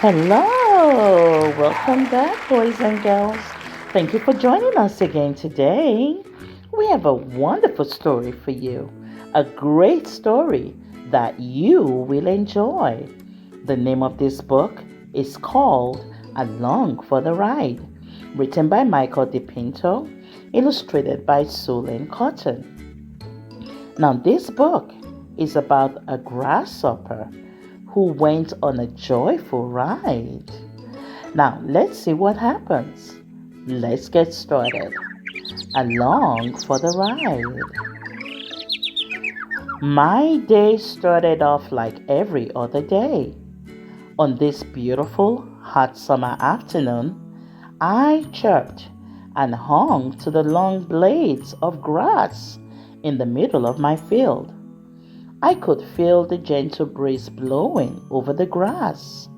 Hello, welcome back, boys and girls. Thank you for joining us again today. We have a wonderful story for you, a great story that you will enjoy. The name of this book is called Along for the Ride, written by Michael DiPinto, illustrated by Lynn. Now, this book is about a grasshopper who went on a joyful ride. Now, let's see what happens. Let's get started. Along for the ride. My day started off like every other day. On this beautiful, hot summer afternoon, I chirped and hung to the long blades of grass in the middle of my field. I could feel the gentle breeze blowing over the grass.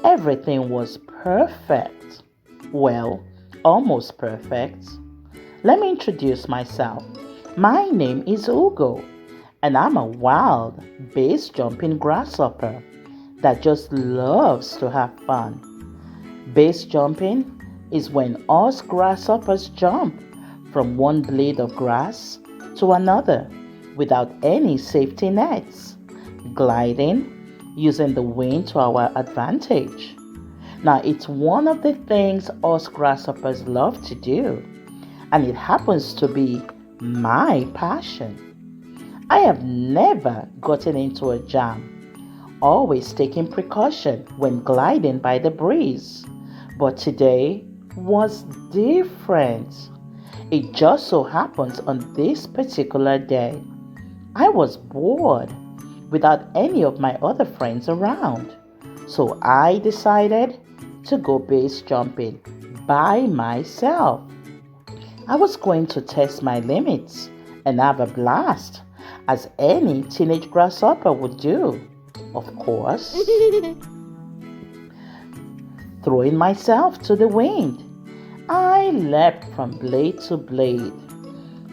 Everything was perfect. Well, almost perfect. Let me introduce myself. My name is Hugo, and I'm a wild, base jumping grasshopper that just loves to have fun. Base jumping is when us grasshoppers jump from one blade of grass to another without any safety nets, gliding using the wind to our advantage. Now, it's one of the things us grasshoppers love to do, and it happens to be my passion. I have never gotten into a jam, always taking precaution when gliding by the breeze. But today was different. It just so happens on this particular day, I was bored without any of my other friends around. So I decided to go base jumping by myself. I was going to test my limits and have a blast, as any teenage grasshopper would do, of course. Throwing myself to the wind, I leapt from blade to blade.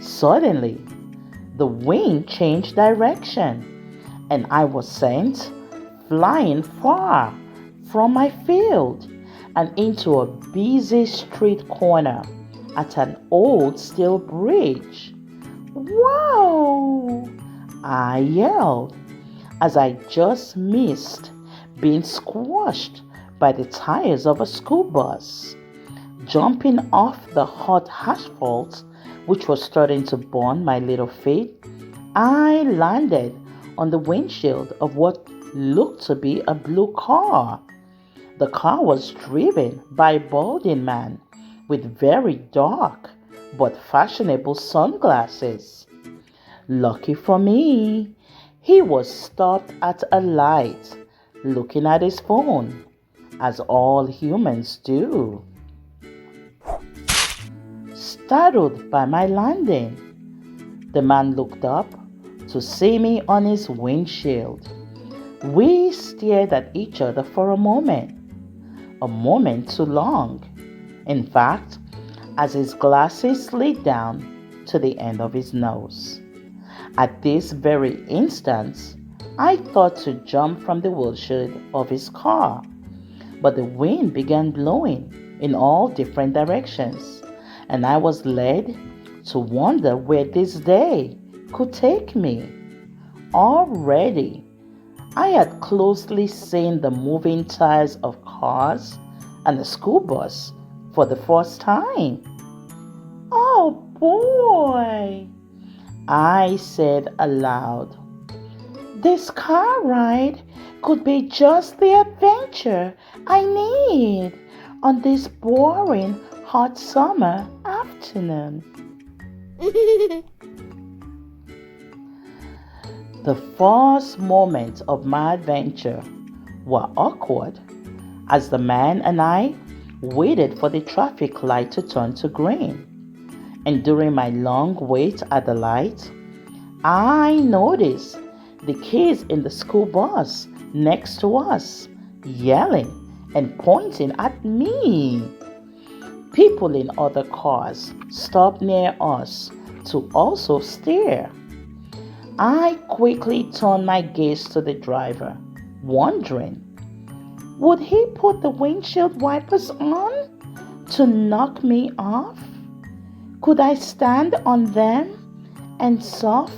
Suddenly, the wind changed direction, and I was sent flying far from my field and into a busy street corner at an old steel bridge. Whoa! I yelled as I just missed being squashed by the tires of a school bus. Jumping off the hot asphalt, which was starting to burn my little feet, I landed on the windshield of what looked to be a blue car. The car was driven by a balding man with very dark but fashionable sunglasses. Lucky for me, he was stopped at a light, looking at his phone, as all humans do. Startled by my landing, the man looked up to see me on his windshield. We stared at each other for a moment too long. In fact, as his glasses slid down to the end of his nose. At this very instant, I thought to jump from the windshield of his car, but the wind began blowing in all different directions, and I was led to wonder where this day could take me. Already, I had closely seen the moving tires of cars and a school bus for the first time. Oh boy, I said aloud. This car ride could be just the adventure I need on this boring hot summer afternoon. The first moments of my adventure were awkward as the man and I waited for the traffic light to turn to green. And during my long wait at the light, I noticed the kids in the school bus next to us yelling and pointing at me. People in other cars stopped near us to also stare. I quickly turned my gaze to the driver, wondering, Would he put the windshield wipers on to knock me off? Could I stand on them and surf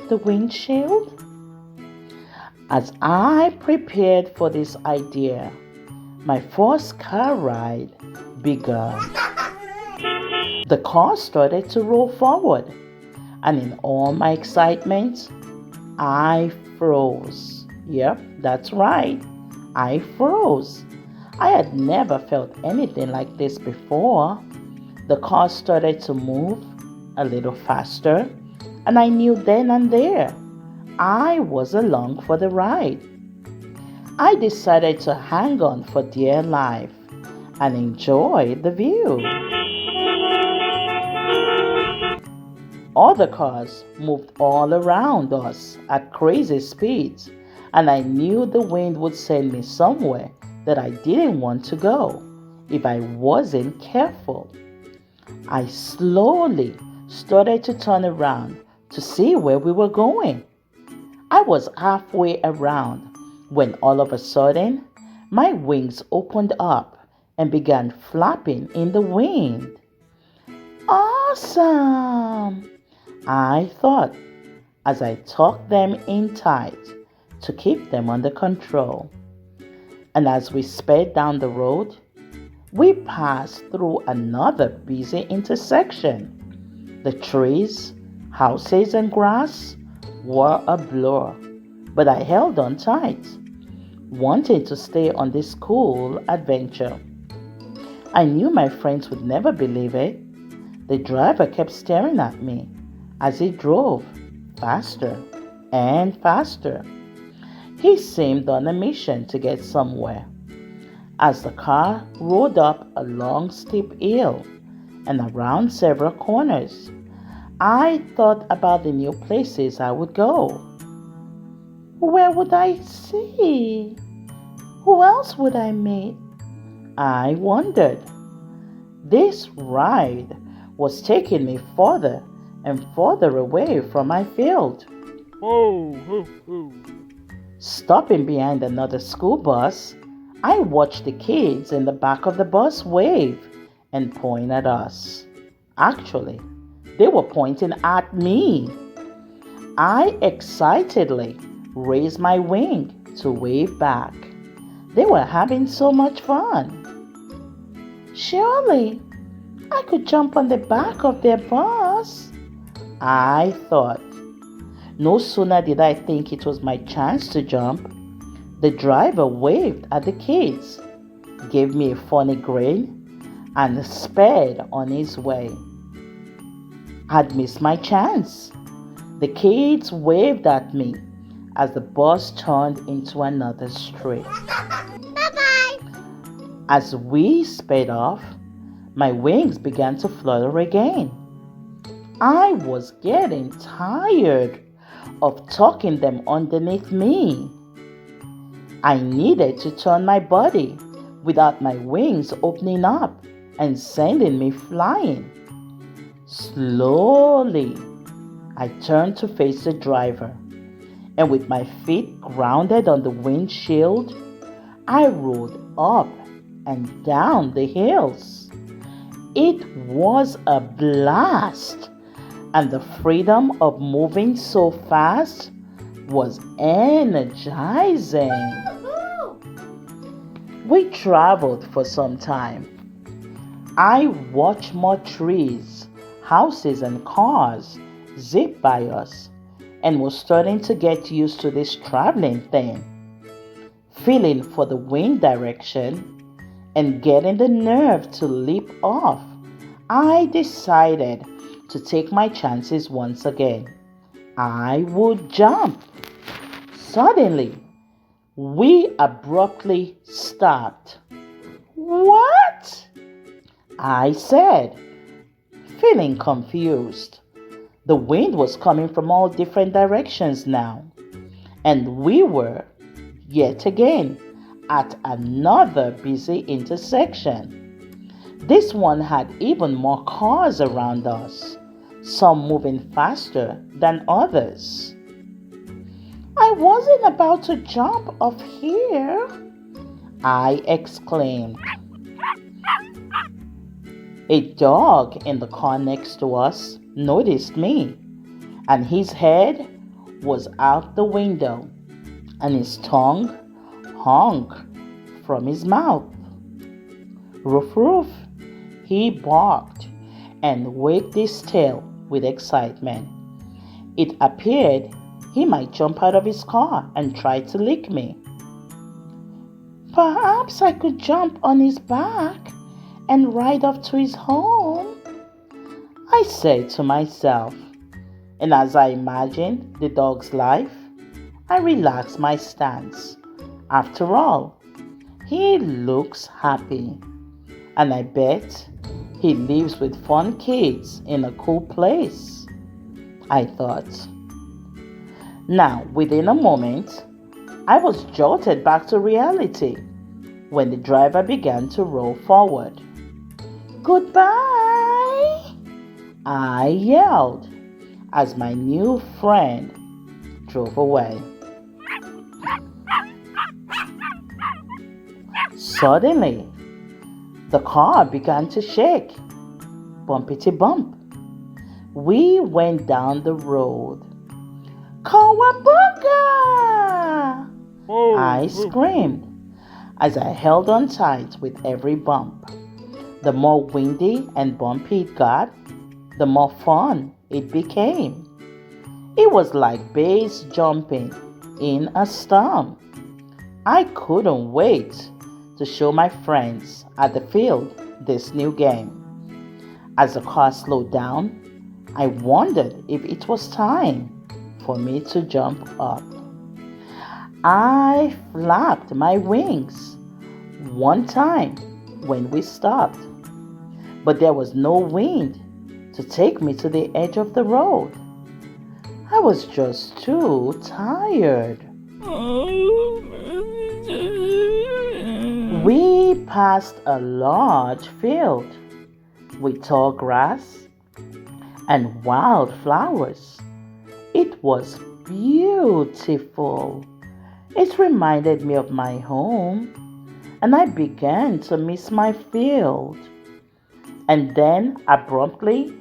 the windshield? As I prepared for this idea, my first car ride began. The car started to roll forward, and in all my excitement, I froze. Yep, that's right. I froze. I had never felt anything like this before. The car started to move a little faster, and I knew then and there I was along for the ride. I decided to hang on for dear life and enjoy the view. Other cars moved all around us at crazy speeds, and I knew the wind would send me somewhere that I didn't want to go if I wasn't careful. I slowly started to turn around to see where we were going. I was halfway around when all of a sudden my wings opened up and began flapping in the wind. Awesome! I thought as I tucked them in tight to keep them under control. And as we sped down the road, we passed through another busy intersection. The trees, houses, and grass were a blur, but I held on tight, wanting to stay on this cool adventure. I knew my friends would never believe it. The driver kept staring at me as he drove faster and faster. He seemed on a mission to get somewhere. As the car rode up a long steep hill and around several corners, I thought about the new places I would go. Where would I see? Who else would I meet? I wondered. This ride was taking me further and further away from my field. Ho, ho, ho. Stopping behind another school bus, I watched the kids in the back of the bus wave and point at us. Actually, they were pointing at me. I excitedly raised my wing to wave back. They were having so much fun. Surely, I could jump on the back of their bus, I thought. No sooner did I think it was my chance to jump, the driver waved at the kids, gave me a funny grin, and sped on his way. I'd missed my chance. The kids waved at me as the bus turned into another street. Bye-bye. As we sped off, my wings began to flutter again. I was getting tired of tucking them underneath me. I needed to turn my body without my wings opening up and sending me flying. Slowly, I turned to face the driver, and with my feet grounded on the windshield, I rode up and down the hills. It was a blast, and the freedom of moving so fast was energizing. We traveled for some time. I watched more trees, houses, and cars zip by us and was starting to get used to this traveling thing. Feeling for the wind direction and getting the nerve to leap off, I decided to take my chances once again. I would jump. Suddenly, we abruptly stopped. What? I said, feeling confused. The wind was coming from all different directions now, and we were, yet again, at another busy intersection. This one had even more cars around us, some moving faster than others. I wasn't about to jump off here, I exclaimed. A dog in the car next to us noticed me, and his head was out the window, and his tongue hung from his mouth. Roof, roof, he barked and wagged his tail with excitement. It appeared he might jump out of his car and try to lick me. Perhaps I could jump on his back and ride off to his home, I said to myself. And as I imagined the dog's life, I relaxed my stance. After all, he looks happy, and I bet he lives with fun kids in a cool place, I thought. Now, within a moment, I was jolted back to reality when the driver began to roll forward. Goodbye, I yelled as my new friend drove away. Suddenly, the car began to shake. Bumpity bump. We went down the road. Cowabunga! Whoa, I screamed as I held on tight with every bump. The more windy and bumpy it got, the more fun it became. It was like base jumping in a storm. I couldn't wait to show my friends at the field this new game. As the car slowed down, I wondered if it was time for me to jump up. I flapped my wings one time when we stopped, but there was no wind to take me to the edge of the road. I was just too tired. We passed a large field with tall grass and wild flowers. It was beautiful. It reminded me of my home, and I began to miss my field. And then, abruptly,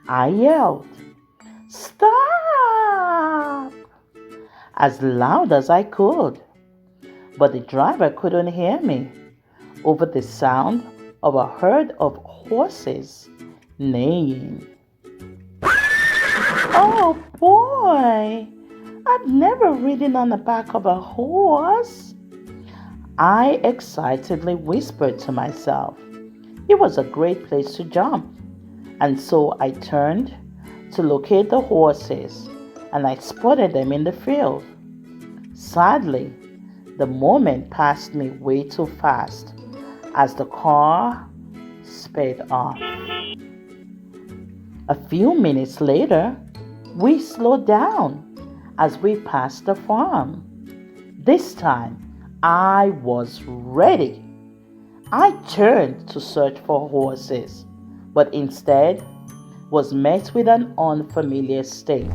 I yelled, "Stop!" as loud as I could. But the driver couldn't hear me over the sound of a herd of horses neighing. Oh boy! I've never ridden on the back of a horse. I excitedly whispered to myself. It was a great place to jump, and so I turned to locate the horses, and I spotted them in the field. Sadly, the moment passed me way too fast as the car sped off. A few minutes later, we slowed down as we passed the farm. This time, I was ready. I turned to search for horses, but instead was met with an unfamiliar state.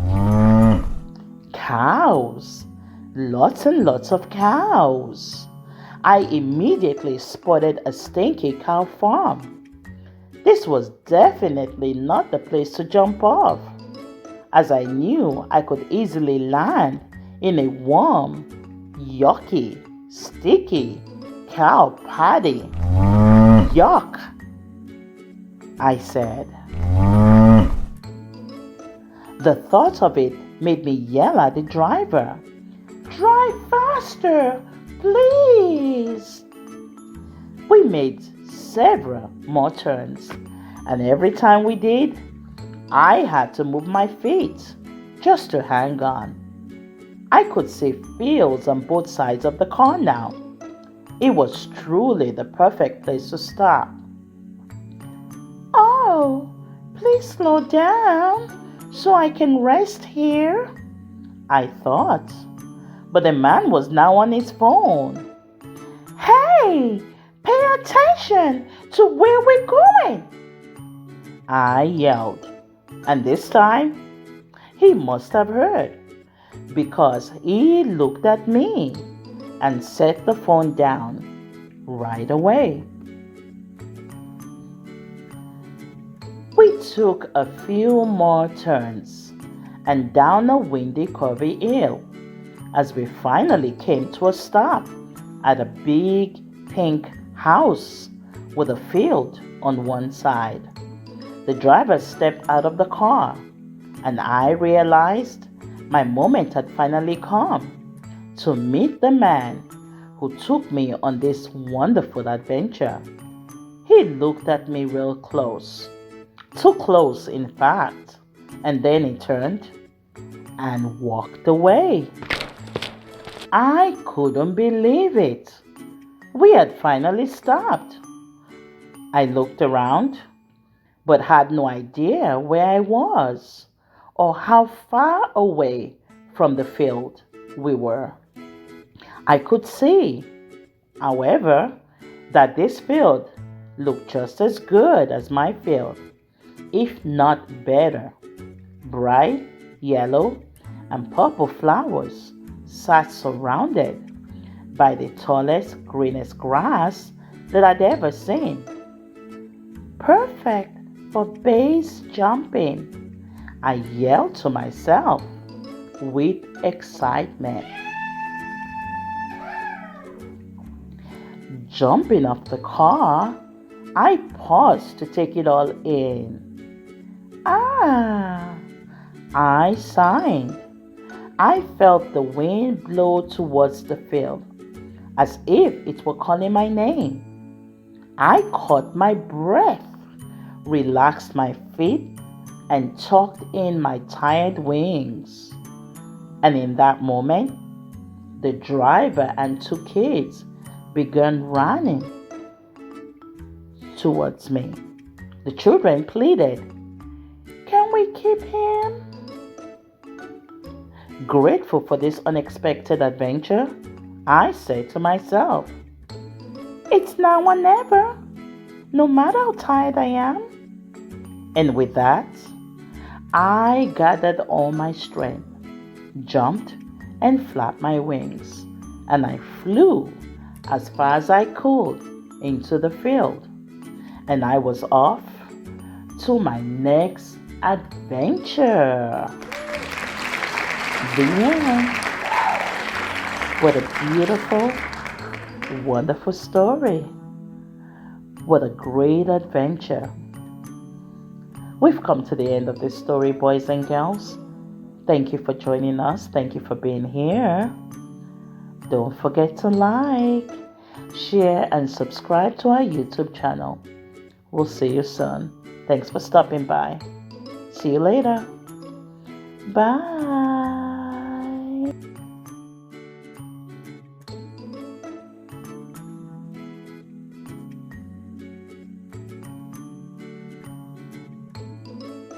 Cows. Lots and lots of cows. I immediately spotted a stinky cow farm. This was definitely not the place to jump off, as I knew I could easily land in a warm, yucky, sticky cow patty. Yuck, I said. The thought of it made me yell at the driver. Drive faster, please. We made several more turns, and every time we did, I had to move my feet just to hang on. I could see fields on both sides of the car now. It was truly the perfect place to stop. Oh, please slow down so I can rest here, I thought. But the man was now on his phone. Hey, pay attention to where we're going, I yelled. And this time, he must have heard, because he looked at me and set the phone down right away. We took a few more turns and down a windy, curvy hill as we finally came to a stop at a big pink house with a field on one side. The driver stepped out of the car, and I realized my moment had finally come to meet the man who took me on this wonderful adventure. He looked at me real close, too close, in fact, and then he turned and walked away. I couldn't believe it. We had finally stopped. I looked around, but had no idea where I was or how far away from the field we were. I could see, however, that this field looked just as good as my field, if not better. Bright yellow and purple flowers sat surrounded by the tallest, greenest grass that I'd ever seen. Perfect for base jumping, I yelled to myself with excitement. Jumping off the car, I paused to take it all in. Ah, I sighed. I felt the wind blow towards the field, as if it were calling my name. I caught my breath, relaxed my feet, and tucked in my tired wings. And in that moment, the driver and two kids began running towards me. The children pleaded, "Can we keep him?" Grateful for this unexpected adventure, I said to myself, "It's now or never, no matter how tired I am." And with that, I gathered all my strength, jumped, and flapped my wings, and I flew as far as I could into the field. And I was off to my next adventure. The end. What a beautiful, wonderful story. What a great adventure. We've come to the end of this story, boys and girls. Thank you for joining us. Thank you for being here. Don't forget to like, share, and subscribe to our YouTube channel. We'll see you soon. Thanks for stopping by. See you later. Bye.